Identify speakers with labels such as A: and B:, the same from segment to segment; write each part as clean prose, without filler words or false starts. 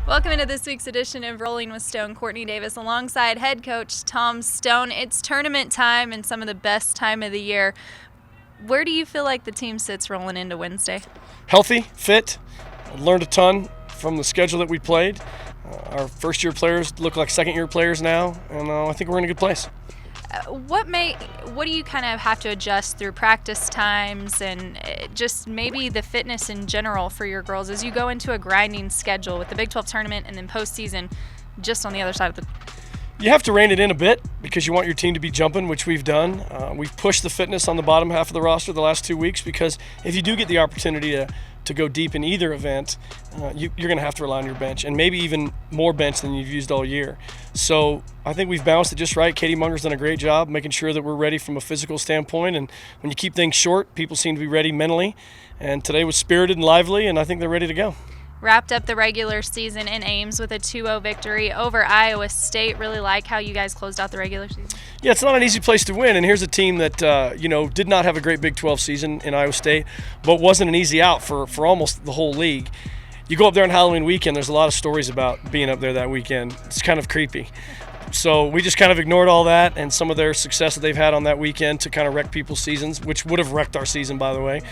A: Welcome into this week's edition of Rolling with Stone. Courtney Davis alongside head coach Tom Stone. It's tournament time and some of the best time of the year. Where do you feel like the team sits rolling into Wednesday?
B: Healthy, fit, learned a ton from the schedule that we played. Our first-year players look like second-year players now, and I think we're in a good place.
A: What do you kind of have to adjust through practice times and just maybe the fitness in general for your girls as you go into a grinding schedule with the Big 12 tournament and then postseason just on the other side of the...
B: You have to rein it in a bit because you want your team to be jumping, which we've done. We've pushed the fitness on the bottom half of the roster the last 2 weeks because if you do get the opportunity to go deep in either event, you're going to have to rely on your bench and maybe even more bench than you've used all year. So I think we've balanced it just right. Katie Munger's done a great job making sure that we're ready from a physical standpoint. And when you keep things short, people seem to be ready mentally. And today was spirited and lively, and I think they're ready to go.
A: Wrapped up the regular season in Ames with a 2-0 victory over Iowa State. Really like how you guys closed out the regular season.
B: Yeah, it's not an easy place to win, and here's a team that did not have a great Big 12 season in Iowa State, but wasn't an easy out for almost the whole league. You go up there on Halloween weekend, there's a lot of stories about being up there that weekend. It's kind of creepy. So we just kind of ignored all that and some of their success that they've had on that weekend to kind of wreck people's seasons, which would have wrecked our season, by the way.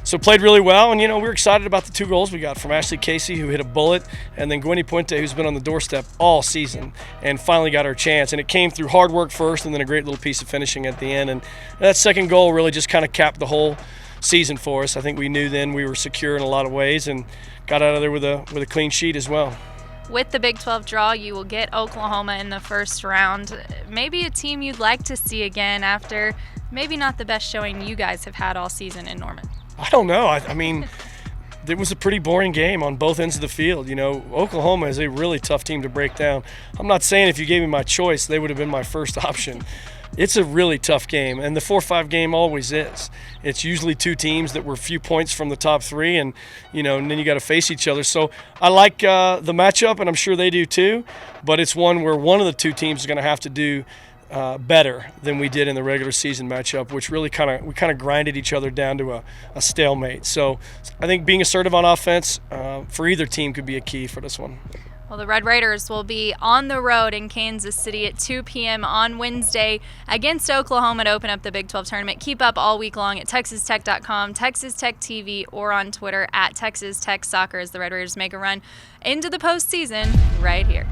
B: So played really well, and we're excited about the 2 goals we got from Ashley Casey, who hit a bullet, and then Gwenny Puente, who's been on the doorstep all season and finally got her chance. And it came through hard work first and then a great little piece of finishing at the end. And that second goal really just kind of capped the whole season for us. I think we knew then we were secure in a lot of ways and got out of there with a clean sheet as well.
A: With the Big 12 draw, you will get Oklahoma in the first round. Maybe a team you'd like to see again after maybe not the best showing you guys have had all season in Norman.
B: I don't know. I mean, it was a pretty boring game on both ends of the field. Oklahoma is a really tough team to break down. I'm not saying if you gave me my choice, they would have been my first option. It's a really tough game, and the 4-5 game always is. It's usually 2 teams that were a few points from the top 3, and then you got to face each other. So I like the matchup, and I'm sure they do too. But it's one where one of the 2 teams is going to have to do better than we did in the regular season matchup, which really kind of grinded each other down to a stalemate. So I think being assertive on offense for either team could be a key for this one.
A: Well, the Red Raiders will be on the road in Kansas City at 2 p.m. on Wednesday against Oklahoma to open up the Big 12 tournament. Keep up all week long at TexasTech.com, Texas Tech TV, or on Twitter at Texas Tech Soccer as the Red Raiders make a run into the postseason right here.